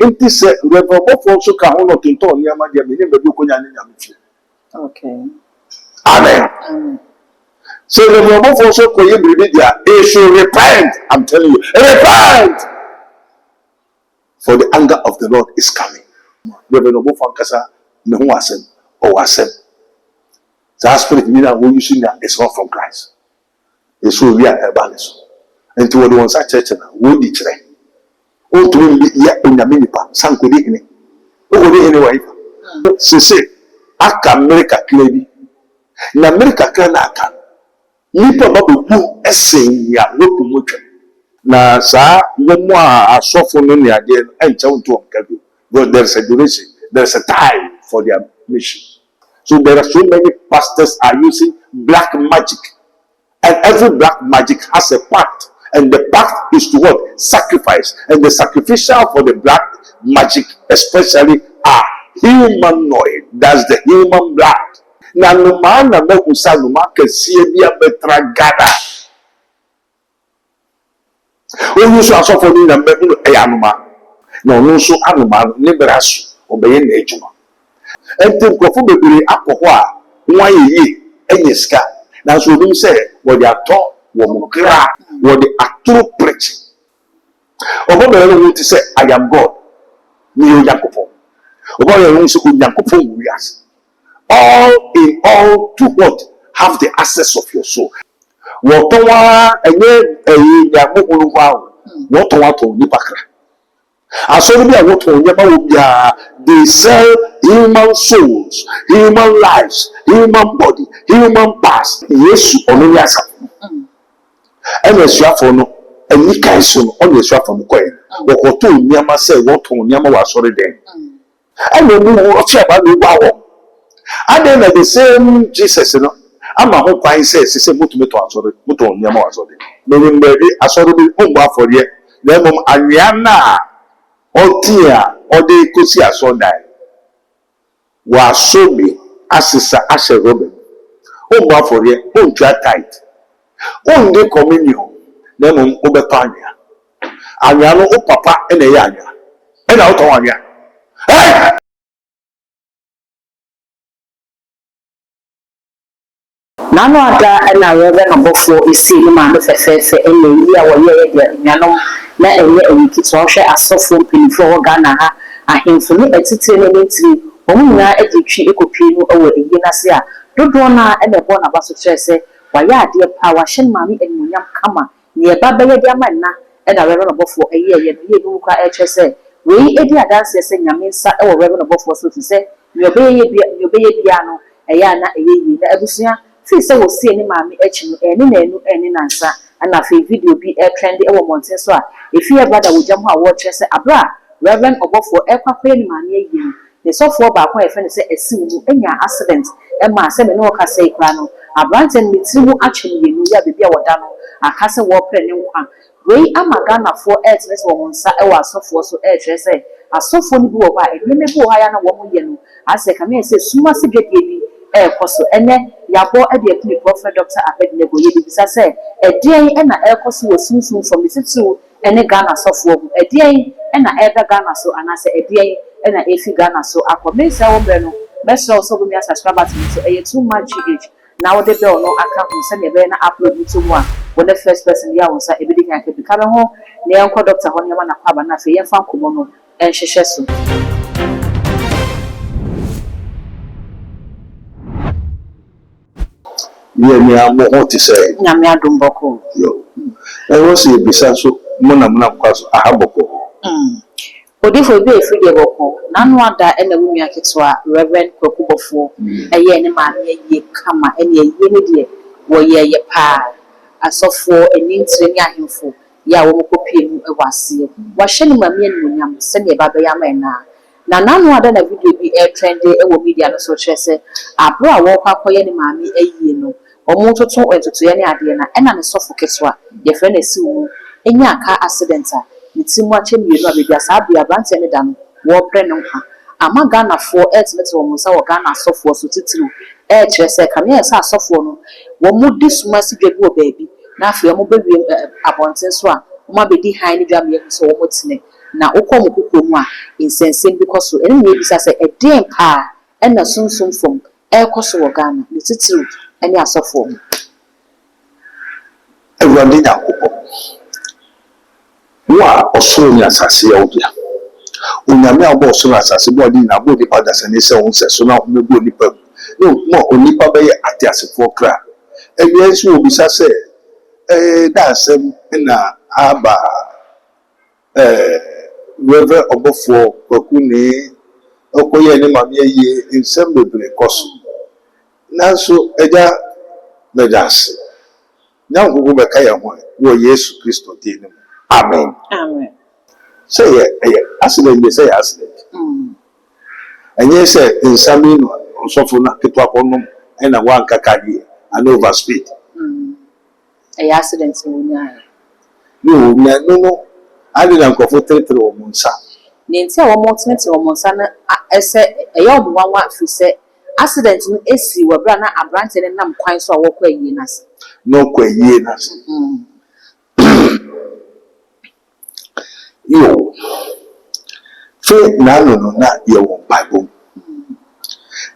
Inti se Obofour so ka hono tonton nyama dia me nyame bi konya nyame fie. Okay. Amen. So Obofour so ko ye bibi dia, he should repent. I'm telling you, repent. For the anger of the Lord is coming. Obofour kasa ne ho asem o asem. That spirit mean that we using that is not from Christ. It's so we are balance. And to the ones at church now, we di chere. O to be ya onyame nipa sanko di hene. O go di hene wa ifa. Se aka America klebi. Na America kla na aka. Nipa ba bu esen ya lopu motwa. Na sa momo a asofo no ne ade enche wonto omkado. But there's a duration, there's a time for their mission. So there are so many pastors are using black magic. And every black magic has a pact. And the pact is to what? Sacrifice. And the sacrificial for the black magic especially are humanoid. That's the human blood. Na numa na mekusa numa kesiye biya betragada. When you saw for me na meku eyanuma. No no so anuma ne berasu obeye na ejuma. Enti nkofo bebere akọkọ a nwa yeye enyeska. Na so obi say what they are taught wo kra what they are true preaching. Obo bere no want to say I am God. Ni o yakofo. Obo bere no so yakofo wi as. All in all to what? Have the access of your soul. What enye ya mokunu kwa what to nipa kra. Asori bi a what nyama wo bia they sell human souls, human lives, human body, human past. Yesu onu ya sa. And esuafo no eni kan so no onu esuafo no koye. Wokoto nyama say what nyama wa asori den. And no mu wo che ba no wa wo. And then the same Jesus, you know, I'm a whole pine says, he said, Mutu asori, Mutu nyama asori. Meaning, maybe asori be umba for ye. Then, Ariana, Otia, or de Kusi asodai. Wa sobi, Asisa, Asher Robin. Umba for ye, Unja tight. Only communion, then Ubepania. Ariano, O Papa, and a Yanya. And out of Anya. Hey! Nano ada na Reverend Obofour isi ni ma no fefefe ene yi a wo ye de nyanom na enye enki to hwe asofo mpinfo ho Ghana ha ahemfo ni etite ne ntiri omunya edetwi ekopie no ewo eyi na se a dodo na ene bo na baso kyerese wa ya ade pa wa hye mami enyonyam kama ne eba beye de ama na ena Reverend Obofour eye ye no ye bi kwa kyerese we edi adanse se nyame nsa ewo Reverend Obofour so se ne obeye bia no eya na eyi na ebusua fi se wo sie ni maami echi no eni na enu eni na nsa ana fe video bi trend e wo monten so a efi e brother wo jam ho a wo kyerɛ se abra Reverend Obofour ekwakoye ni maami eyi ne sofo ba ko e fe ne se esi wo enya accident e ma se me no ka se ikra no abrante ni tiri mu achi ni yenu ya bebia woda no aka se wo pre ne nkwa we ama Ghana for e tere se wo nsa e wo asofo so e kyerɛ se asofo ni bi wo ba e ne bi wo ha ya na wo mo ye no ase ka me se suma se dwedie bi koso ene yabo e de akuni prophet Dr. Abednego ye bibisa se edien e na ekoso wo sunsun from misitu ene Ghana sofo bu edien e na ebe Ghana so anase edien e na efi Ghana so akomensa wo bre no meso so bu mi subscribe to me so e too much age na wo de be ono aka hu se ne be na upload to mu a wo the first person ya won sa e be de kan ke bi ka be ho ne enko Dr. ho ne ma na kwaba na fe ye fa komo no en hwehwe so Yeah, me am what to say. Nyame adom boko. Yo. I was say bisa so mona kwaso ahaboko. Odifo be efi de boko. Nanu ada na wumi aketwa Reverend Obofour. Eye ne ma ne ye kama ene ye ne de wo ye pa. Asofo eni ntire ni ahemfo ya wo mokopie mu ewase. Wa hye ne mamie ne munyam se ne ba be ya ma na nanu ada na video bi trend ewo media no so kyerese abro a wo kwakoye ne maami ayi no omo toto entoto ye ne ade na ena ne sofo ketwa ye fre na si wo enya aka accident a ntimu ache mienu abia sa abia brante ne da no wo pre ne nkwa ama Ghana for etmete wo musa wo Ghana sofo so titiru kyerese ka me sa sofo no wo mu disuma si dwabi wo baabi na afia mo bewie abonten so a mo abedi han ne dwa me so wo motene na ukọ mu kokọ mu a insensem bi koso ene me bisa se eden pa ena sunsun fom koso wo Ghana ne titiru ene asofo mu Ewurade Nyankopɔn wo a ɔsoro ne asase ya obia onyame a ɔbɔ ɔsoro asase bɔ ɔde na bɔ nipa dasane sɛ wo nsɛ so na ɔmɛbɔ nipa no mo onipa bɛyɛ ate asefoɔ kra ewia nso obisa sɛ da asɛm na aba Reverend Obofour kwaku ne okoye ne mame yie nsɛm bebree kɔso nanso agya medase Nyankopɔn bɛka yɛ ho wɔ Yesu Kristo din mu amen amen sɛ yɛ accident de sɛ yɛ accident ɛnyɛ sɛ nsami no ɔsɔfo na ketwa kɔnom ɛna wanka kadeɛ ana overspeed ɛyɛ accident wo nyaa no ade na nkɔfo tetere wɔ mo nsa ne nti a wɔn tenete wɔn nsa na ɛsɛ ɛyɛ ɔmoanwa afiri sɛ accident no esi wɔ bra na abrante ne nam kwan so a wɔkɔ ayie n'ase na ɔkɔ ayie n'ase yo fe na no na yɛwɔ Bible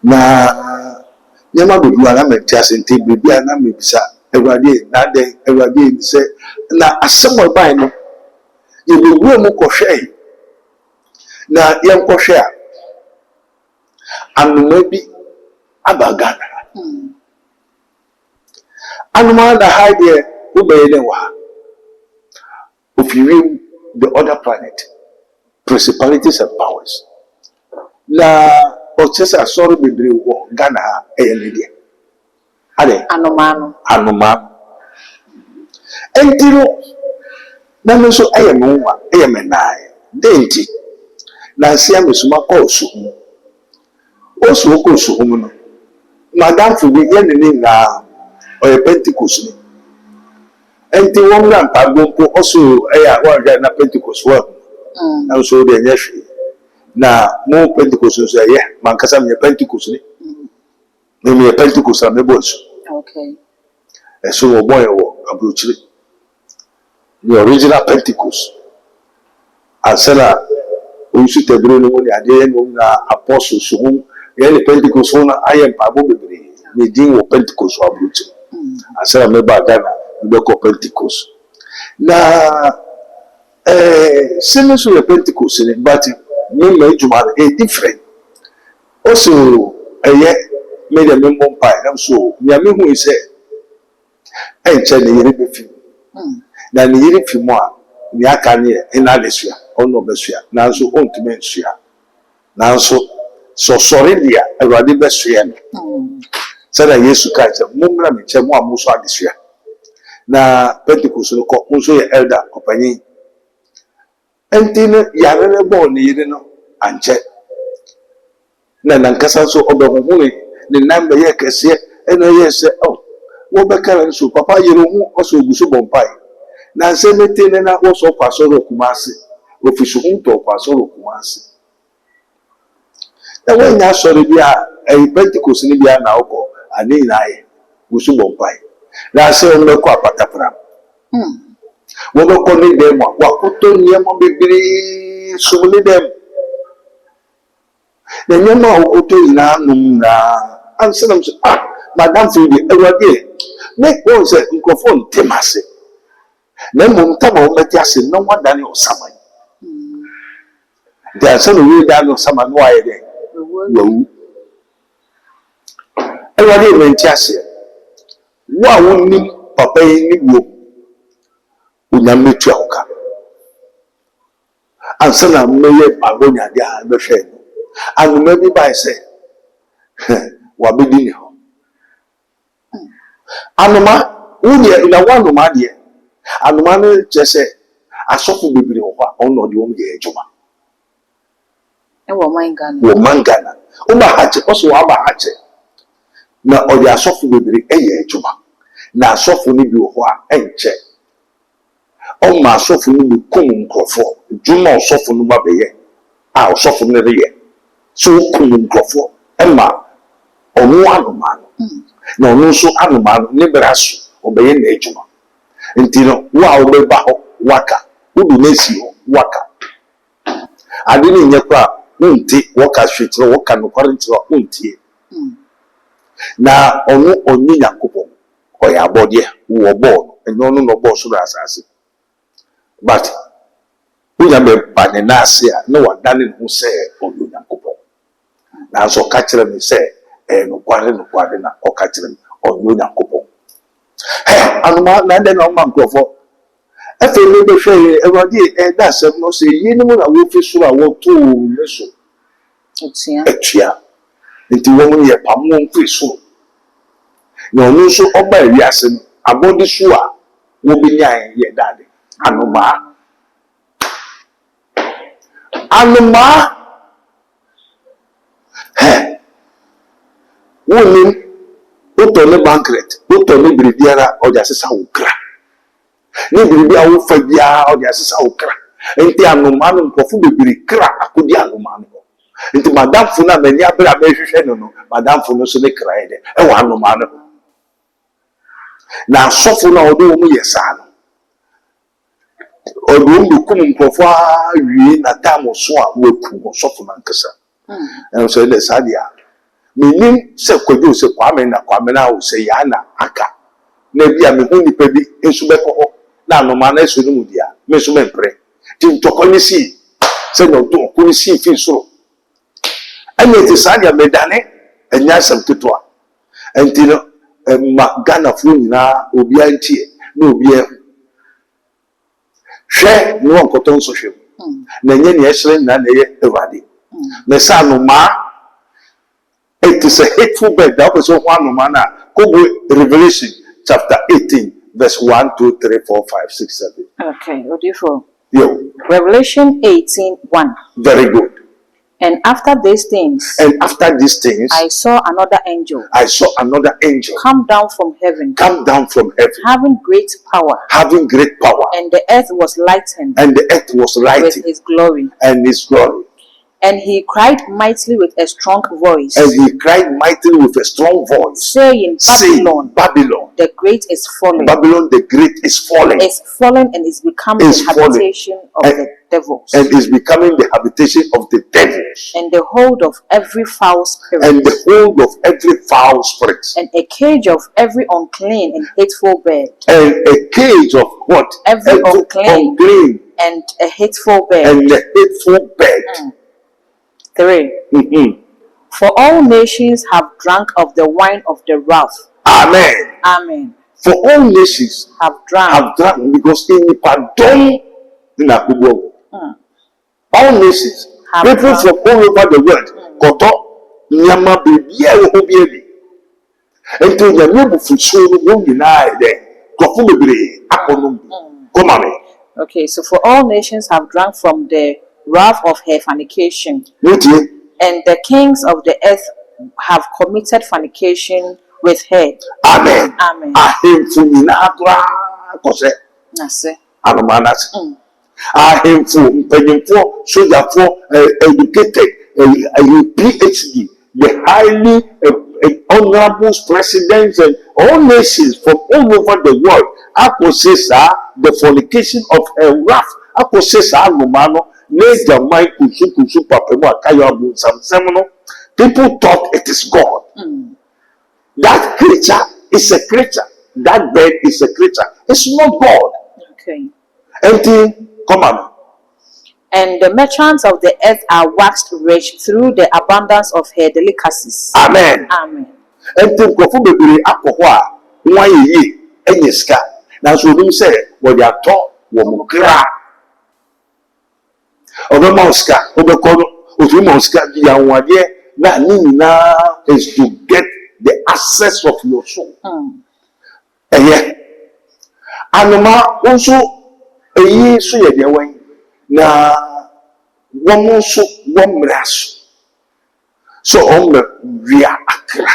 na nyɛma bebree a na mɛte ase nte bebree a na mɛbisa Awurade na adɛn Awurade sɛ na asɛm a ɔbae no yɛbɛwura mu kɔhwɛe na yɛnkɔhwɛ a anoma bi aba Ghana anoma na ha deɛ wobɛyɛ dɛ wɔ ha ofiri the other planet principalities and powers na ɔkyɛ sɛ asɔre bebree wɔ Ghana ha ɛyɛ ne deɛ ade anoma enti no na me nso ɛyɛ me nwa ɛyɛ me naae denti na asia me suma kɔ osuhum osuo kɔ osuhum no madamfo bi yɛ ne ne nyinaa ɔyɛ Pentecost ni enti wɔn na mpago mpo ɔso ɛyɛ a wɔahwɛ na Pentecost wɔ na nso de nyɛ hwee na mo Pentecost nso ɛyɛ mankasa me Pentecost ni me Pentecost na me bɔ nso okay ɛso wɔ bɔ yɛ wɔ aburokyire the original Pentecost ansela osu tebere no mu ne ade no na apostles so hu ye Pentecost no ayɛ mpago bebree ne din wɔ Pentecost aburokyire ansela me ba Ghana me kɔ Pentecost na similar to Pentecost but me juma is different also me the me mo pai na so me hu is enche ne yere be fi na ne yere fi mo a ne aka ne ina lesua ono besua na so ontime nsua na so so sorry dia Awurade besua no sada Yesu ka che mo mra me che mo a mo so adesua na Pentecost no ko nso ye elder opanyin enti no yare ne bo ne yere no anche na nankasa so obehuhu ne namba ye kese eno ye se oh wo bekara nso papa yere hu oso oguso bompai na se mete ne na wo so kwaso ro kumase ofisu nto kwaso ro kumase na we nya sori bia Pentecost ni bia na okọ ani na ye guso bompai na se o mekọ apatapra wo mekọ ni dem wa koto niemo bebre so ni dem na nyama okoto ina num na ansenam so madam fi bi Awurade make one say microphone temase na mum tama o meti ase no wadane osaman there so we dan osaman no aye den wawu Awurade menti ase wa wonni papa yi ni wo unyame tu awka ansana meye bagonya dia be hwe anuma bi bai se wa bedi ni ho anuma wudi na wanuma de anuma no chese asofo bebere ho a ono de wo ye ejuma e wo mangana o ba hache o so wa ba hache na o de asofo bebere eye ejuma na asofo ni bi ho a enche o ma asofo ni kum nkrofo juma asofo no ba beye a asofo ni re so kum nkrofo ema onu anuma na onu so anuma ne braso obeye na ejuma enti no wa obeba ho waka udu nesi ho waka I didn't yakwa, unti, waka street, waka no quarrant or unti. Now, only Yakupo, or your body, who were born, and no boss who has. But we have a Nasia, no one done who say, oh, you Yakupo. Now, so catch them, say, and quarrel, or catch them, or you Yakupo. Hey, I'm not no man go for. If you never say, everybody, and that's a no say, you know, I will fish I walk to listen. It's here. Into one year, Pamon fish. No, so all by Yasin, about the shua will be lying yet, daddy. Anoma. Anoma. Hey, woman, put on the banquet, put on the Bridiana or just a cry. Nibiri a wo fa bia o de asesa wo kra enti anoma no nkofo bebiri kra akodi anoma no enti madam fu na mani abra ba hwehwe no madam fu no so ne kra ide e wa anoma no na sofo na odo mu yesa no odo mu kum nkofo awie na damo so a wo kum sofo na nkasa so le sadia menim se kwadwo se kwame na wo se ya na aka na bia me hu nipa bi ensu beko na no man eso no mudia me so me mpre tin tokoni si se no to okoni si fi so anya ti sadia medane enya sam ketwa enti no ma Ghana fu nyina obi antie na obi e hwe no nkoton so hwe na nya ne esre na na ye ewade me sa no ma it is a hateful bed that was one no man na ko Revelation chapter 18 verse 1, 2, 3, 4, 5, 6, 7. Okay, Obofour. Yo. Revelation 18:1. Very good. And after these things, I saw another angel. Come down from heaven. Having great power. And the earth was lightened. With his glory. And he cried mightily with a strong voice. Saying, Babylon, the great is fallen. Is fallen and is becoming the habitation of the devils. And the hold of every foul spirit. And a cage of every unclean and hateful bird. And a cage of what? Every unclean and a hateful bird. 3. For all nations have drunk of the wine of the wrath. Amen. For all nations have drunk because in the pardon all nations, people from all over the world, koto nyama baby obi ento nyama bufuso no nyina ide kofu bebre akono come on. Okay, so for all nations have drunk from the wrath of her fornication. And the kings of the earth have committed fornication with her. Amen. Ahemfu nyina akra kose. Nase. Anomanas. Ahemfu mpanyimfo sojafo educated PhD, the highly honorable presidents and all nations from all over the world. Akosesa the fornication of her wrath. Akosesa anumano. People thought it is God. That creature is a creature. That bird is a creature. It's not God. Okay. Come on. And the merchants of the earth are waxed rich through the abundance of her delicacies. Amen. Now, so we say, what they are taught, Obemoska, Obekono, Obemoska, is to get the access of your soul. And yeah, Anoma also a year so you're way now one more so one brass. So on the Via Accra,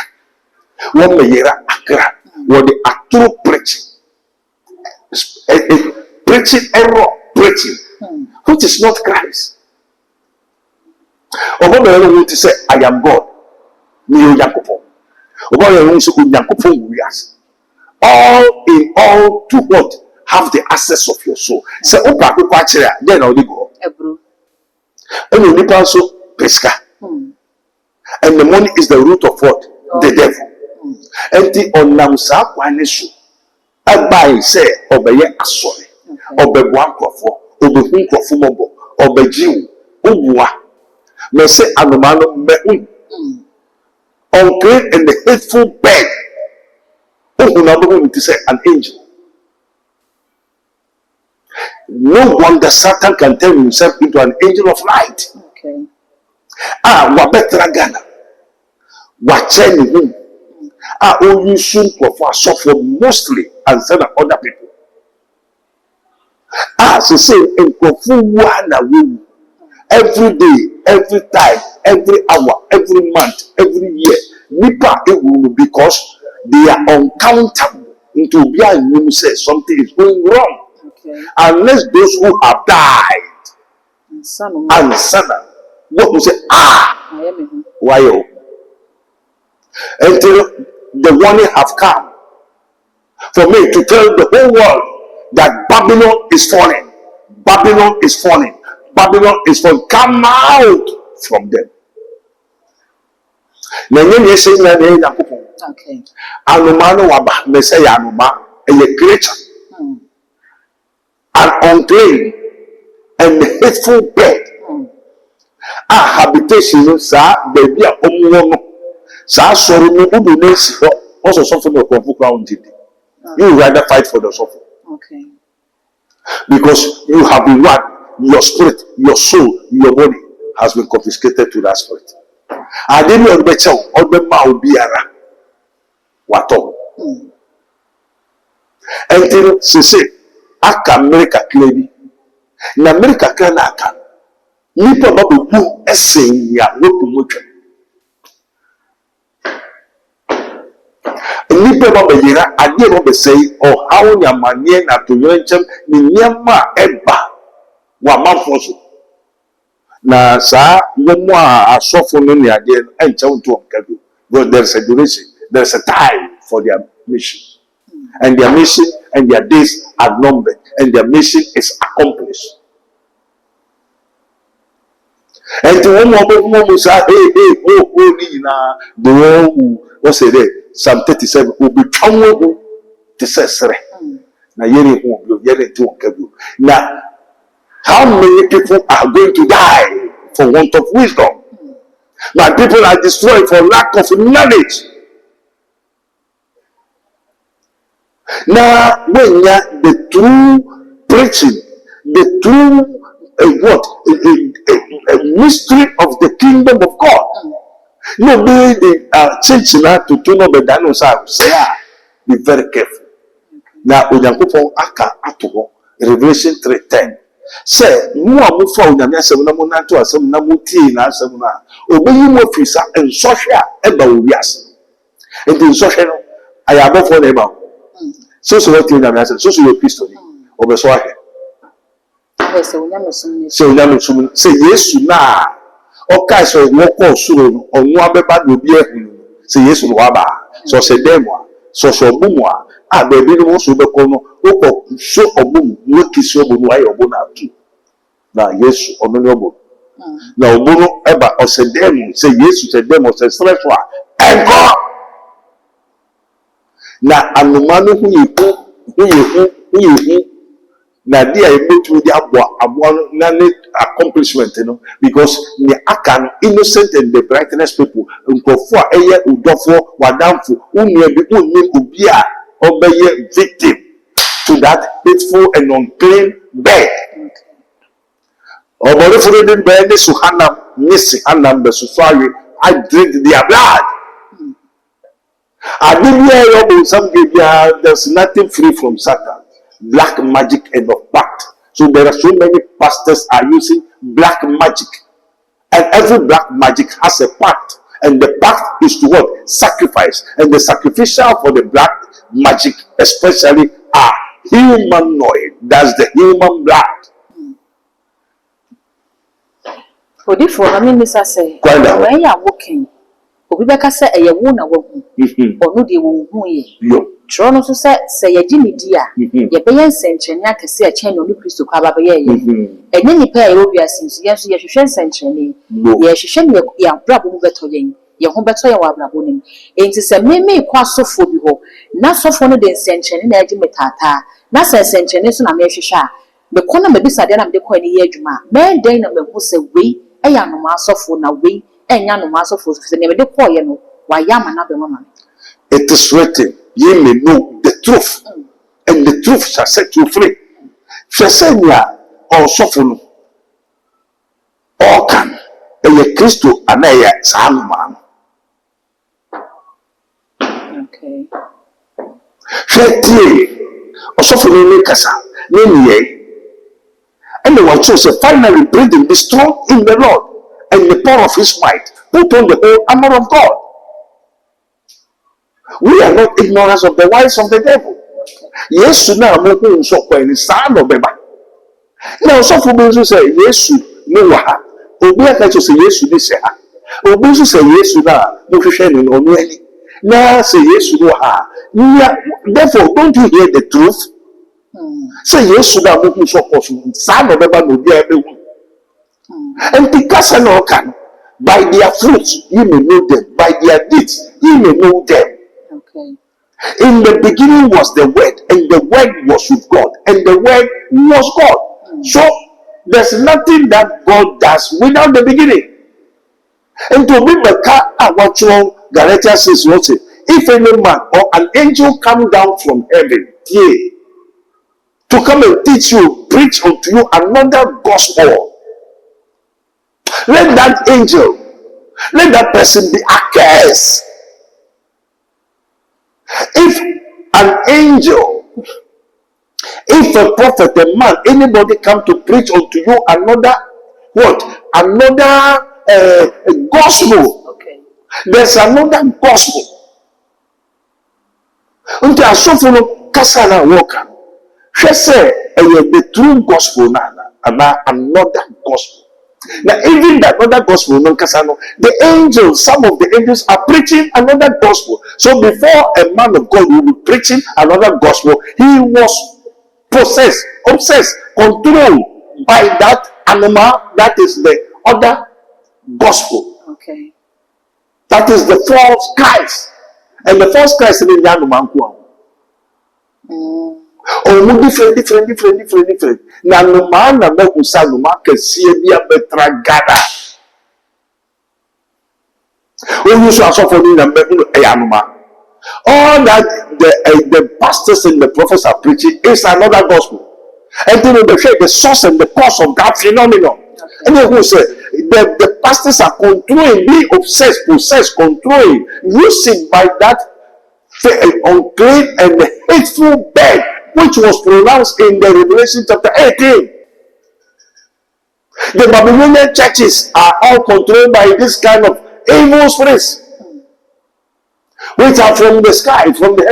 one Mayera Accra, what the actual preaching, preaching error, preaching. Which is not Christ. Obo na want to say, I am God. Me o Yakupon. Obo na want to say, Yakupon wias. All in all to what? Have the access of your soul. Say, Opa ko kwa chire, then na go. And the nipa so pesca. And the money is the root of what? The devil. And the onamsa kwanesu. Abai say obeye asori. Obebuan kwafo. Obehun kwafo mobo. Obejiu. Obua. Me say anomano me unclean and the hateful bed. To say an angel. No wonder Satan can turn himself into an angel of light. Okay. Wabetra Ghana. Wacheni him. Only soon for suffer mostly and send other people. So say in Kofu every day, every time, every hour, every month, every year, nipa because they are uncountable into behind you say something is going wrong. Okay. Unless those who have died and son, what will say, why you? Until the warning have come for me to tell the whole world that Babylon is falling. Babylon is falling. Babylon is falling. Come out from them. Okay. Anumano waba Messiah Anuma a creature. An unclean and hateful bed. Habitation, sir, baby, sir, sorry, no, also something of ground. You rather fight for the suffer. Okay. Because you have been won, your spirit, your soul, your body has been confiscated to that spirit. I didn't know better or the mouth biara. What all? Until she said, Aka America clearly. In America can aka. Nipa babu bu essay ya wopu mucho. Nipa babu yira adi babu say or how ya manye na to yonchem ni nyama eba wa manfoso. Na sa womu a asofo no ni ade enche unto omkadu. But there's a duration, there's a time for their mission. And their mission and their days are numbered, and their mission is accomplished. And to one more say, hey, the one who was there, Psalm 37 will be troubled to say, now, now, how many people are going to die for want of wisdom? My people are destroyed for lack of knowledge. Now, when the true preaching, the true mystery of the kingdom of God, no, be the church now to turn over the dinosaur. Say, be very careful. Now, Uyankupo Aka Atuho, Revelation 3:10. Say, more move for Uyanamuna to some Namuti and Asamuna, obey you officer and social about yes. And in social, I am not for them. So what you have so you pistol over so say yes na okay so walk on suru on one beba no be say yes no waba so say dem so bumwa baby no so be kono o so obum no kisi obum why obum na tu na yes ono no obum na obum eba o say dem say yes say dem o say stress wa enko na anumanu who na dia emetu di abo na accomplishment because the akan innocent and the brightness people nkofo eye udofo wadamfo unye bi unye obi a obeye victim to that hateful and unclean bed. Obofour den bed ni suhanam nisi hanam be sufaye I drink their blood. I didn't hear there's nothing free from Satan. Black magic and of pact. So there are so many pastors are using black magic. And every black magic has a pact. And the pact is to what? Sacrifice. And the sacrificial for the black magic especially are humanoid. That's the human blood. Obofour, I mean, Mr. Say, when you are walking, Obi beka say eye wo na wo hu onu de wo hu ye Trono so say ye gini dia ye beyen senchene akese a chen no Kristo kwa baba ye enye nipa ye obi asinso ye so ye hwehwe senchene ye hwehwe ne ya brabo mu beto yen ye ho beto ye wa brabo nim enti se me kwa sofo bi ho na sofo no de senchene na agi metata na senchene so na me hwehwe a me kona me bisa de na me de kwa ni ye adwuma me den na me ho se wei eya no ma sofo na wei enya no ma sofo se ne me de kwa ye no wa ya ma na be mama. It is written, ye may know the truth, and the truth shall set you free. Shesenya or sofunu or can a Christo anaya salman. Okay. Shetie or sofunu kasa, ye. And the one chose finally breathing, be strong in the Lord and the power of his might. Put on the whole armor of God. We are not ignorant of the wiles of the devil. Yes, now I'm not so quite the son of Beba. Now, so for me to say, yes, no, Obi can say yes to this. Obi to say yes to that, no sharing on any. Now say yes to her. Therefore, don't you hear the truth? Say yes to that, no so possible. Son of Beba will be able. And because I know can, by their fruits, you may know them. By their deeds, you may know them. Okay. In the beginning was the Word, and the Word was with God, and the Word was God. So there's nothing that God does without the beginning. And to be the car, what Galatians says, what it? If any man or an angel come down from heaven, yea, to come and teach you, preach unto you another gospel, let that angel, let that person be accursed. If an angel, if a prophet, a man, anybody come to preach unto you another what? Another gospel. Okay. There's another gospel. Unto a sofo kasana woka. She say the true gospel na another gospel. Now, even that other gospel, the angels, some of the angels are preaching another gospel. So before a man of God will be preaching another gospel, he was possessed, obsessed, controlled by that animal. That is the other gospel. Okay. That is the false Christ. And the false Christ is the animal. Oh, different. Na no man na me kusa no ma kese bia betra gada. Oh, you so asofo ni na me eyanoma. All that the pastors and the prophets are preaching is another gospel. And then they say the source and the cause of that phenomenon. Okay. And then who say the pastors are controlling, being obsessed, possessed, controlling, using by that unclean and hateful bed, which was pronounced in the Revelation chapter 18. The Babylonian churches are all controlled by this kind of evil spirits, which are from the sky, from the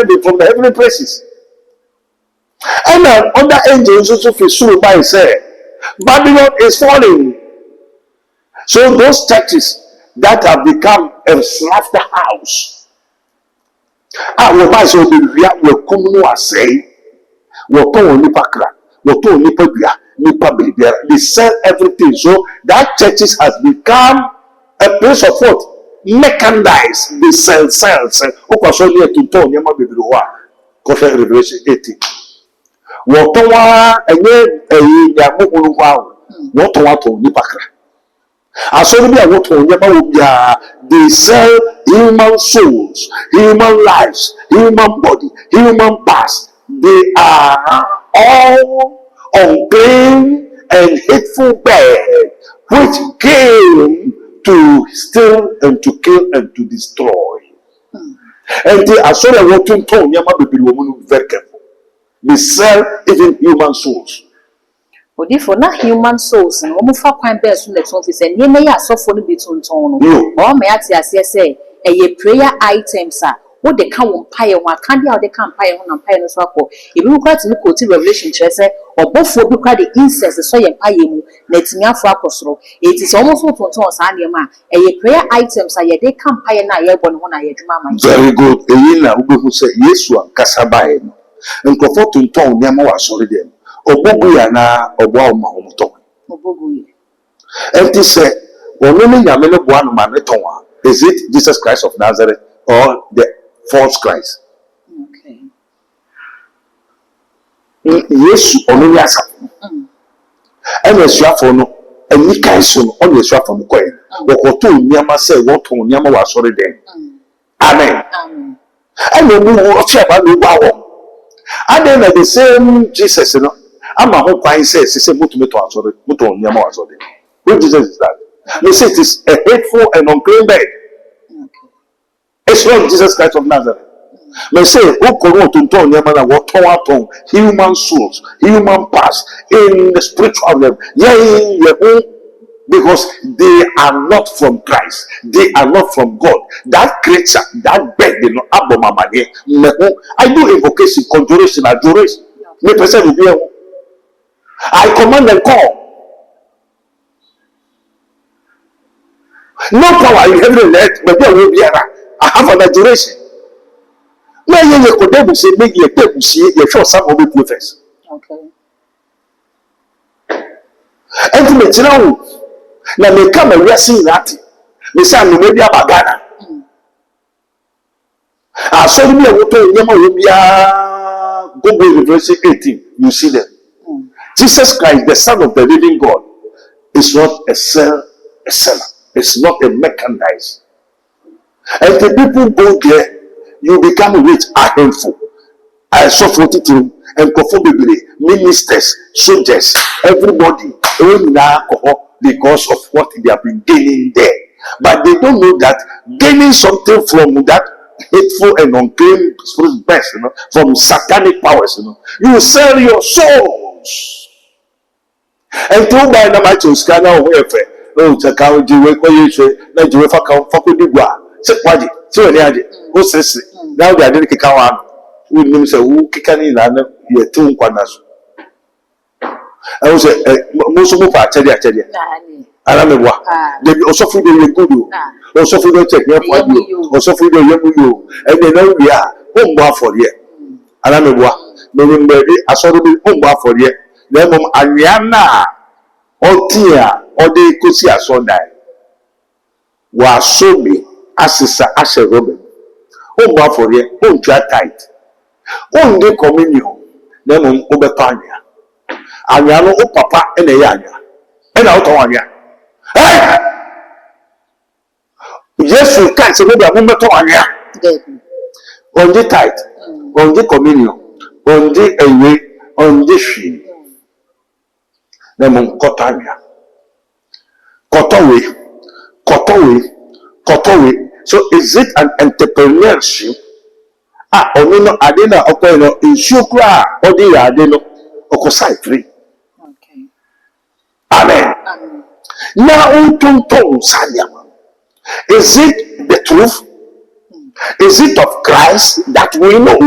heavenly places. And other angels also feel by say, Babylon is falling. So those churches that have become a slaughterhouse, we might as well be coming to say, they sell everything. So that churches has become a place of what? Merchandise. They sell. Revelation 18. They sell human souls, human lives, human body, human past. They are all unclean and hateful bed, which came to steal and to kill and to destroy. And they are sorry, very careful. They sell even human souls. For not human souls, and almost for quite best in the office, and you may have so for the bit on tone. Or may I say, a prayer items are what they can umpire one candy out they can pire on umpire no swako. If you quite to quote Revelation say Obofour be quite the incest so your pie netia for akosro. It is almost what on Sandiama. A prayer items are they can pire na ye bon one I do. Very good. Eyina Obofour say Yesu kasabae no. Nkofo tonton nyama wa sori dem. Obogu ya na ogwa ma omuton. Obogu ye. Empty say only nyame no boa no ma ne ton wa. Is it Jesus Christ of Nazareth or the false Christ? Okay. Yesu only asa. Ene suafo no eni kan so no only suafo no koye. Wokoto nyama say woton nyama wa sori dem. Amen. Amen. And we will check about the wow. And then the same Jesus, you know, I'm a whole pine says, he said, Mutu answer, Mutu on Yama answer. Which Jesus is that? They say it is a hateful and unclean bed. It's not Jesus Christ of Nazareth. They say, who corrupt to turn Yamana, what torn human souls, human past in the spiritual realm. Yeah, because they are not from Christ, they are not from God. That creature, that bed, you know, I do invocation, conjuration, adoration. I command and call. No power in heaven and earth, but there will be I have an adoration. You could say, make you a see, you show some of the prophets. Okay. And you na me come and wrestling that me say no maybe abagana so me wo to nyama wo bia go verse 18 you see them. Jesus Christ, the Son of the living God, is not a seller, it's not a merchandise. And the people go there, you become rich, are helpful. I saw 42 and ministers, soldiers, everybody, because of what they have been gaining there. But they don't know that gaining something from that hateful and unclean spirit best, you know, from satanic powers, you know, you sell your souls. And to buy the matches can now welfare. Oh, to count you wake you say, let you ever come for the gua. Say, what? So, who says now they are didn't kick out. We name say, who can in your two corners. I was a most of them. I don't know what they also feel they good, also feel they check for you, also feel they you, and they know we are home bar for you. I don't know what, maybe I saw them home bar for you. Then, Ariana or Tia or they could see us on that. Was so me as a Robin. Home bar for you, home try tight. Only communion, then on Obofour. Anyano o papa ene ya anya ena o to anya eh Jesus Christ no be amon beto anya on the tithe on the communion on the ewe on the shi na mon kota anya kotowe. So is it an entrepreneurship ono adena opo no insukra odi ya adeno okosai free. Okay. Amen. Now, is it the truth? Is it of Christ that we know?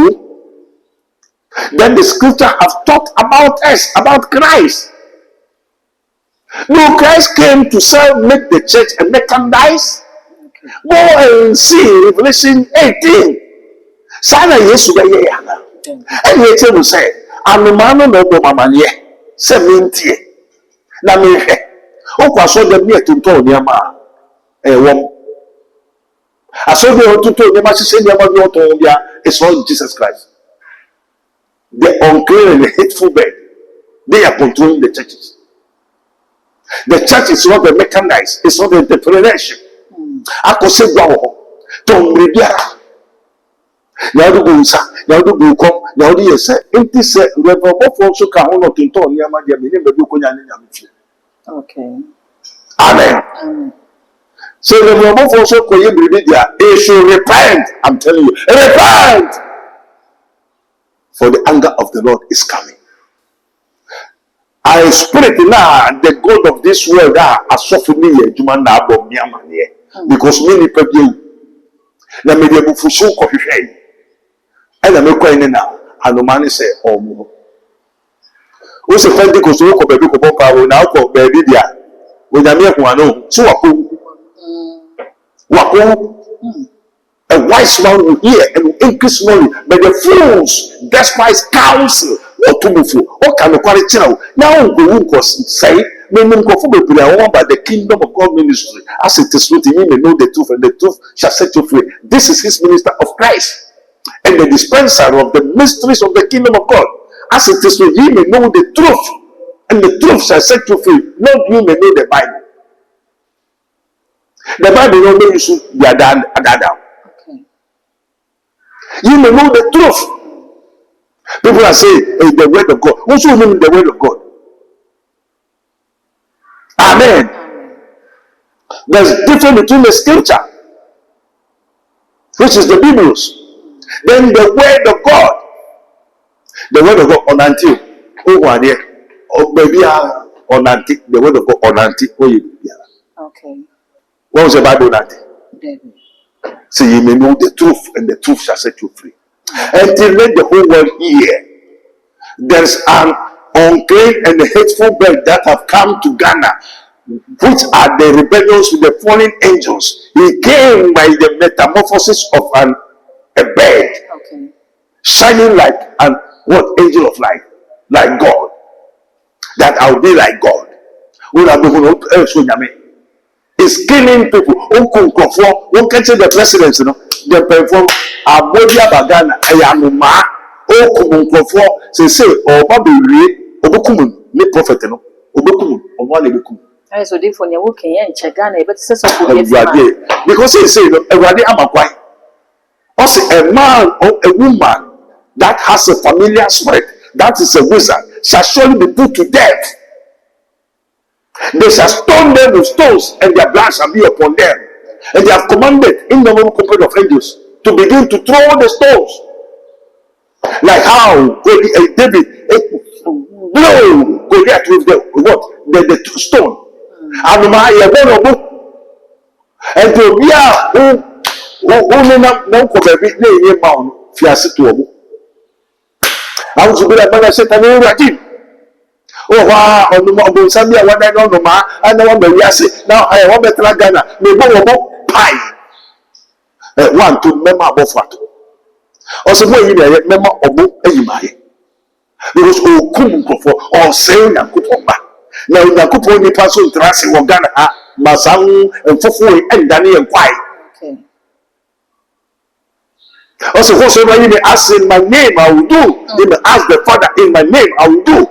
Then the scripture have taught about us, about Christ. No, Christ came to make the church a merchandise. Go and see Revelation 18. Sana Yesu be ye yana. And yet will say, "Anumano no go mamanye." 70. Na me hwe. O kwa so de me tonton niama wom. Aso de tonton niama sise niama bi oton bia is not Jesus Christ. The unclean and the hateful bed, they are controlling the churches. The church is not the mechanized, it's not the entrepreneurship. Akose gwa ho. Ton biara. Now do go sa, now do go come, now do yes. It is a Obofour so ka ho no tonton niama dia me be ko nya nyame fi. Okay. Amen. So the Obofour so ko ye bribe dia, they should repent. I'm telling you, repent. For the anger of the Lord is coming. I spirit now the God of this world that are suffering me juma na abom niama ne because many people na me de bufuso kɔhwehwɛ ɛna me kɔ ne na anoma ne sɛ ɔmo o se Pentecost o kɔ baabi kɔ bɔ paa o na akɔ baabi dia o nyame ko ano so wako a wise man will hear and will increase knowledge, but the fools despise counsel. What to move for? What can the quality now? Now go say, men go for the kingdom of God ministry. As it is written, you may know the truth, and the truth shall set you free. This is his minister of Christ, and the dispenser of the mysteries of the kingdom of God. As it is written, you may know the truth, and the truth shall set you free. Not you may know the Bible. The Bible don't know you should be a dad. You may know the truth. People are saying, hey, the word of God. What do you mean the word of God? Amen. There's difference between the scripture, which is the Biblos, then the word of God. The word of God on until oh baby on until the word of God on until okay. What was the Bible on until? So you may know the truth, and the truth shall set you free. Until let the whole world hear. There's an unclean and hateful bird that have come to Ghana, which are the rebellions with the fallen angels. He came by the metamorphosis of a bird, okay, shining like an angel of light, like God. That I'll be like God. Is killing people. Who catch the president, the perform Abodia Bagana, Ayanuma, say, or Baby, Obokumun, no prophet, Obokumun, or one Obokum. I so different, you're working in Chagana, but says because he said, Everybody am a quiet. Also, a man or a woman that has a familiar spirit, that is a wizard, shall surely be put to death. They shall stone them with stones, and their blood shall be upon them. And they have commanded innumerable company of angels to begin to throw the stones. Like how David blow Goliath with the stone. And to be no could bound Fiasito. I was to be like when I said, oh, wow, on the mobile Sunday, one I don't know, and no one may say, now I want better Ghana, may go pie. One to member Obofour. Also, when you member Obo, because oh, Kumko or saying a Kupoma. Now, the Kuponi person tracing or Ghana, Masang and Fofu and Danny and Pai. Also, whatsoever you may ask in my name, I will do. You may ask the Father in my name, I will do.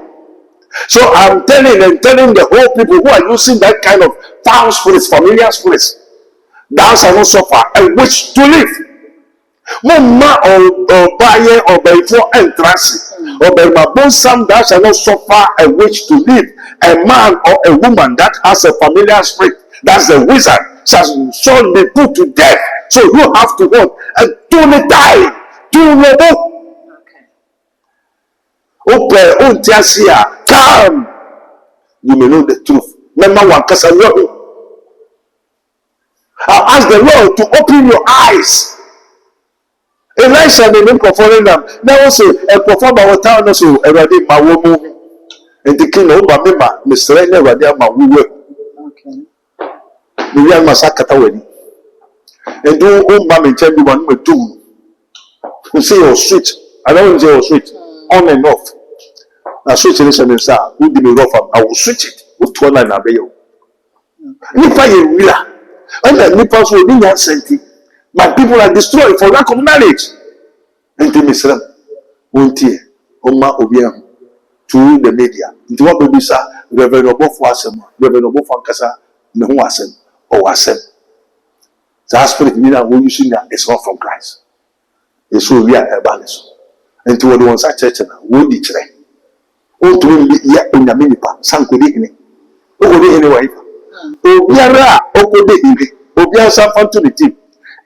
So I'm telling the whole people who are using that kind of foul spirits, familiar spirits, thou shalt not suffer and wish to live. Mama or buyer or by for entrance or by my bones, some thou shalt not suffer and wish to live. A man or a woman that has a familiar spirit, that's the wizard, shall be put to death. So you have to walk and to die, to no. Open, come. You may know the truth. Remember one case I'll ask the Lord to open your eyes. Elisha the name performing them. Now also a perform our town also already my woman. And the king over member, Mr. Rene Radia Mawu. Okay. The young massacre wedding. And do own mom and tell you one with two. You say your switch. I don't say your switch. On and off. I switch it and say, who did me rough? I will switch it. With one line obey you. Nipa you will. And the nippers will be that senti. My people are destroyed for lack of knowledge. And the Misram won't hear. Oma Obiam to the media. Into what baby sir, Reverend Obofour, Reverend Obofour Kasa, no wasem or wasem. The spirit meaning who you see that is not from Christ. It's so we are a balance. And to what ones are church and would each day. Oh, to be yet in the minipa, some could eat it. Oh, anyway. Oh, Biara, oh, could eat it. Oh, Biara, some fun to the team.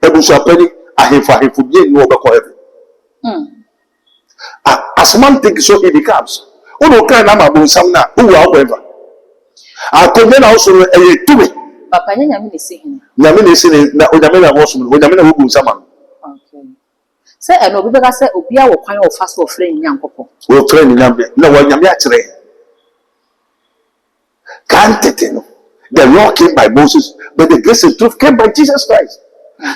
A bush of penny, I have for him for being over forever. As one thinks, so he becomes. Oh, no, kind of about some now, who are whatever. I could then also a to me. Papa, Yamin is saying, Yamin is saying that Udamina was with Yamina who someone. Say and obi beka say obi a wo kwan o fa so friend Nyankopon. Wo friend nyame na wo nyame akyere. Can't it know? The law came by Moses, but the grace and truth came by Jesus Christ.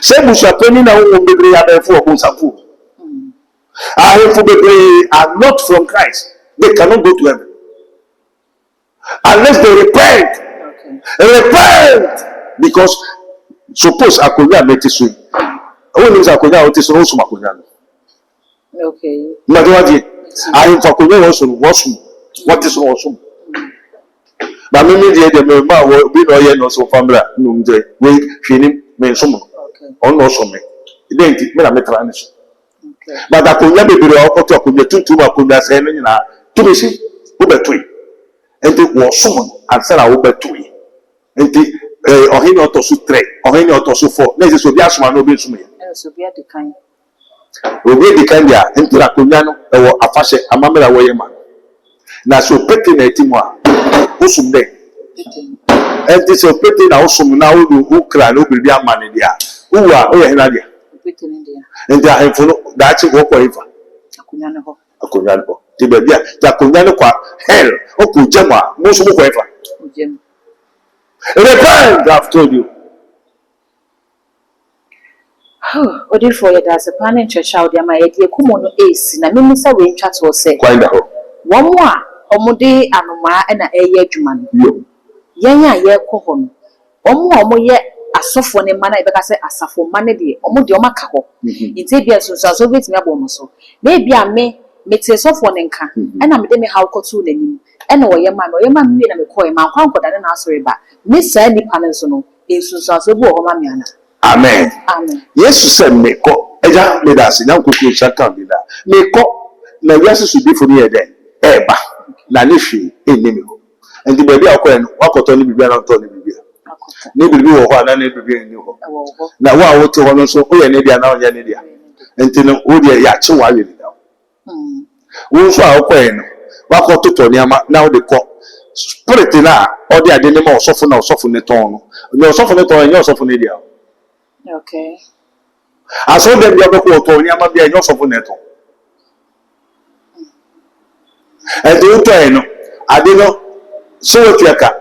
Say Musha Penny now will be for Musafu. Are not from Christ. They cannot go to heaven unless they repent. Repent, because suppose I could not make it swing. Only I could not notice also Makunan. Okay. Madwadi, I am for Kuno also washroom. What is awesome? But me the member will be no yen also family. No, we feeling men some. Okay. On also me. Then it made a metranish. Okay. But I could never be able to talk with the two Makunda saying, to be seen, Uber and it was someone and said I will bet to you. And the Ohino to su 3, Ohino to su 4. This is Obiasman no be to me. So be at the kind. We be the kind ya into la Kunyano or a fashion a mamma away man. Now so petting a timwa, Usum day. And this is petting also now who cry no be a man in there. Who are Nadia? And they are for that's a walk over. A Kunyano. The baby, the Kunyano hell, or Kujama, most of whoever. Repent, I've told you. Obofour ye that's a plan in church out there my idea kumono ace na memisa we ntwa to say. Find out. One more omode anoma na eye adwuma no. Yen ya ye kɔ hɔ no. Omo ye asofo ne ma na e beka say asafo ma ne de omo de omaka hɔ. Nti bia so betimi abɔ so. Na bia mete sofo ne nka na me de me haw kɔto n'anim. Na wo ye ma me na me kɔ e ma kwan kɔda ne na asɔre ba. Me saa nipa ne so no ensunsuaso bi wɔ hɔ ma me ana. Amen. Amen. Yes, sir, me ko. Eja me da si na kuku shaka me da. Me ko na yes should be for me there. Eba. Na ni hwe enemi ho. Enti baby akọ en wakoto ni bibia na to ni bibia. Ni bibia wo ho na ni bibia ni ho. Na wo a wo te ho no so o ye ne dia na o ye ne dia. Enti no o dia ya che wa ye ni da. Wo so a akọ en wakoto to ni ama na o de ko. Spirit na o de ade ni ma osofo na osofo ne ton no. Ni osofo ne ton ni osofo ne dia. Okay. I saw them the other quarter, and I'm being also for nettle. And the train, I did not so what you can.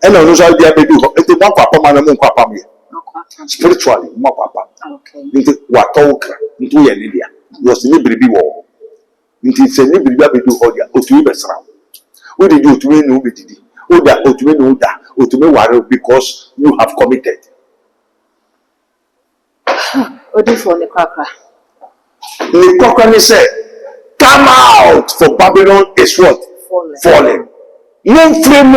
And I was all the other do. It's one papa, man, and papa me. Spiritually, my papa. Okay. Into what talk into India was the Libby war. Into it's a Libby do all the Otuibas round. What did you to me? No, be did. Oh, that Otume no that Otume worry because you have committed. Obofour the cracker. The cracker said, come out, for Babylon is what? Fallen. No frame.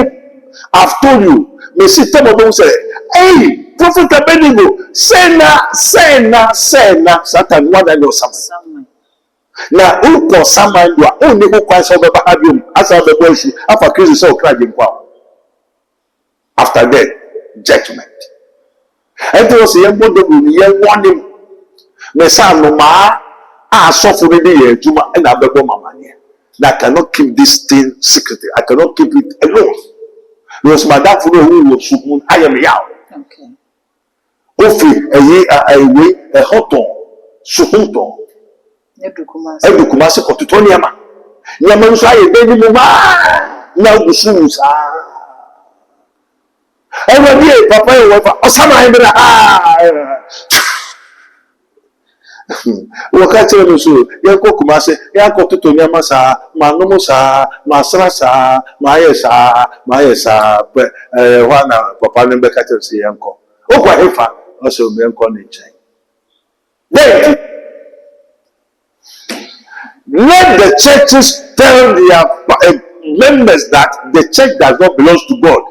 I've told you. Me see some of them say, hey, Prophet Abednego, say na. Satan, what I know something. Now, who can someone do? Only who can solve the problem. As I the boy, after Christ so cried in power. After that, judgment. And there was a young warning. Me say no ma suffer the juma and I beg my money. That cannot keep this thing secret. I cannot keep it alone. Because my dad for who was soon I am out. Okay. Ofi a hoton suhunton. Edu kumase kotuto niama. Niama nso aye baby mu ma na gusu sa. Everybody papa e osama ebra wakati wa nusu yako kumase yako tuto nyama sa manumu sa masra sa mayesa wana papa nembe kati si yanko okwa hefa ose me yanko ne nchen. Then let the churches tell their members that the church does not belong to God,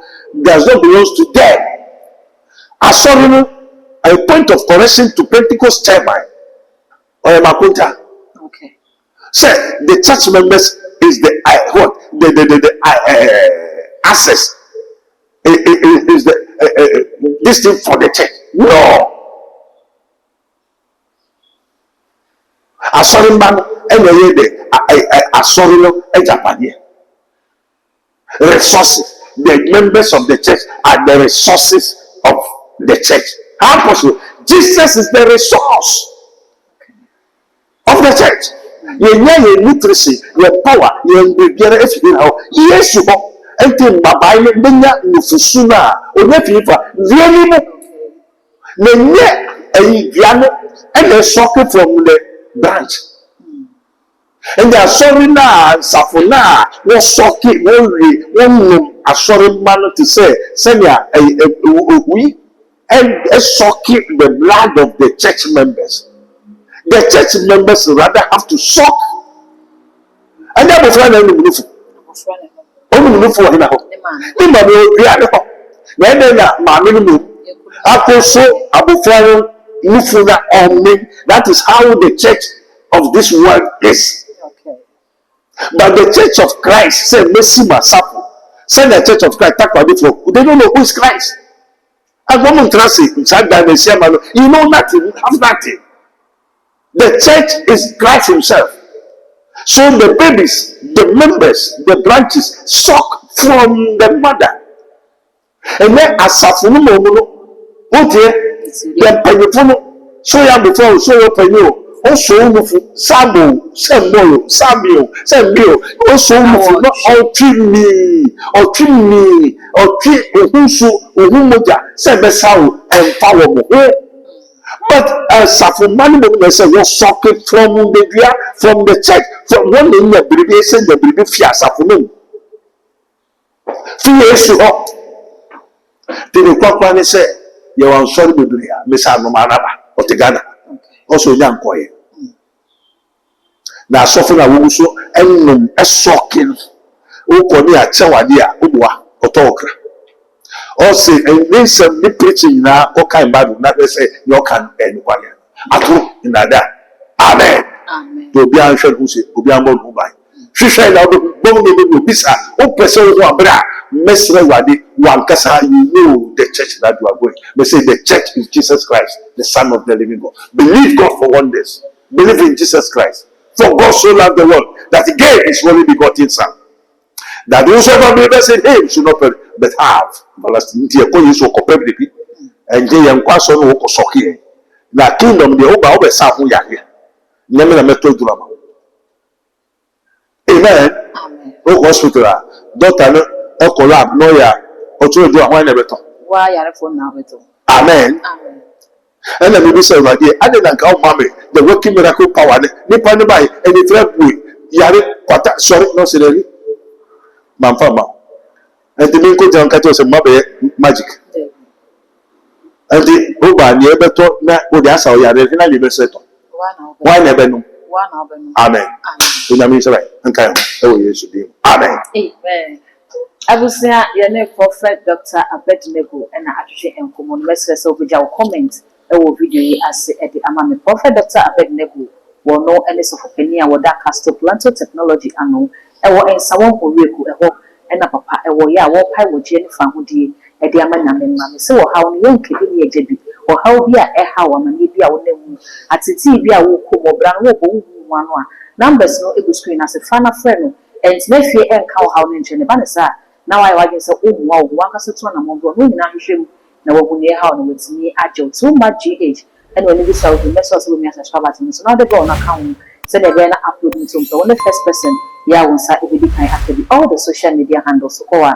does not belong to them. A point of correction to Pentecost chairman. Or Makunta. Okay. Say the church members is the access. Is the this thing for the church? No. Asori man anyway the asori no ejapade. Resources. The members of the church are the resources of the church. How possible? Jesus is the resource. the church. Ye literacy, ye power, ye biara efiri ha. Yesu ho enti babae ne benya nufusuna onefi fa really mo. Na nye dua no and they suck it from the branch. And they are sorry now, Safona, what suck it, one are sorry man to say, Senya, we and suck it the blood of the church members. The church members rather have to suck. And that was one of the only for him. That is how the church of this world is. Okay. But the church of Christ, say Messi Masapo, say the church of Christ, they don't know who is Christ. And woman trust inside that you know nothing, you have nothing. The church is Christ himself. So the babies, the members, the branches suck from the mother. And then as Safuno, okay, the penny, so young before, so you penny, also Samuel, Samuel, also not all treat me, or whoso, Umuja, Sebesau, and power. But Safumani was sucking from the church, from one in the baby, the baby Fia Safumin. 2 years up. Did the Quackman say, you are sorry to do here, Miss Anomanaba, or Tigana, also young boy. Now, Sofina Wuso, and a sucking, Ukonia, Chawadia, Ubwa, or Tokra. Also, and this be preaching now, okay, but not say, you can anyone. At all in that. Amen. Amen. To be answered, who say, to be among who buy. She said, I will be sir, oh, person who are bra, Miss Rewadi, one casa, you know the church that you are going. They say the church is Jesus Christ, the Son of the living God. Believe God for wonders. Believe in Jesus Christ. For God so loved the world that he gave his only begotten Son. That whosoever believes in him should not perish, but have everlasting life. And they are quite so no socky. The kingdom the over South Yaki. Never a metal drama. Amen. Oh, hospital, doctor, or collab, no ya, or to do a wine better. Why are for now? Amen. Amen. And let me say, my dear, I didn't count mommy, the working miracle power, Nippon by any threat with Yari, sorry, no, silly. Mamma. And the Minko Jankato said, magic. And the Oba near Beto, would ask how you are really settled. Why never know? Amen. In the means, right? And kind of, oh, yes, you do. Amen. Amen. I will say, your name, Prophet Dr. Abednego, and I actually am common message over your comment. I will video as at the Amami Prophet Dr. Abednego will know any sort of penny or that castle planto technology and no. I will in someone who will and a papa, I will ya walk I will Jennifer Woody at the Amanam Mammy. So how young can be a debut or how be a how a man be our name at the TV. I will come or brown one numbers no able screen as a fan of friend and maybe and cow how ninja banasa. Now I was a wow, one has a ton among the na wahunye how no with me agile too much GH and when you saw the message with me as a travel so now they go on account send a banner uploading to the first person yeah on site every time after all the social media handles or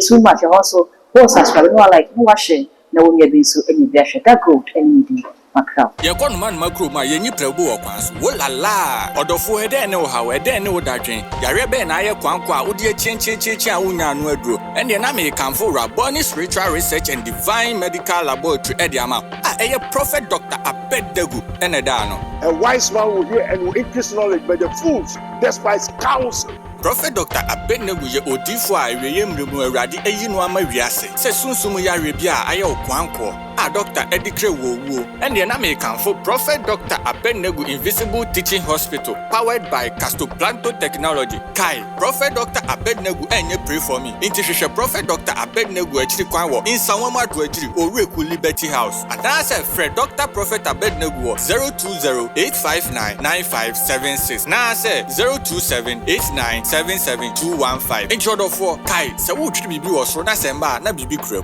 too much also who subscribe no like who washing na when you be so any version that good any day macro ye kon man macro ma ye nyiprabu okwanso wolala Obofour ede ne wo ha ede ne wo dadwen yare be na ye kwankwa wo de chinchi a wonya no aduro ende na me kanfo Raboni Spiritual Research and Divine Medical Laboratory ede ama eye Prophet Dr. Abednego ene da no. A wise man will hear and will increase knowledge, but the fools despise counsel. Prophet Dr. Abednego ye Obofour a weyemremu awrade eyi no ama wiase se sunsum yare bia aye okwanko Dr. Edikre wo ende na me kanfo Prophet Dr. Abednego Invisible Teaching Hospital powered by Planto Technology. Kai, Prophet Dr. Abednego enye pray for me. Inti hwehwe Prophet Dr. Abednego achiri kwan wo Insanwama Adwagiri Oreku Liberty House. Adase Fred Dr. Prophet Abednego 020-859-9576. Na say 027-8977-215. Introdo for Kai, se wo twiri bibi wo so na semba na bibi kura.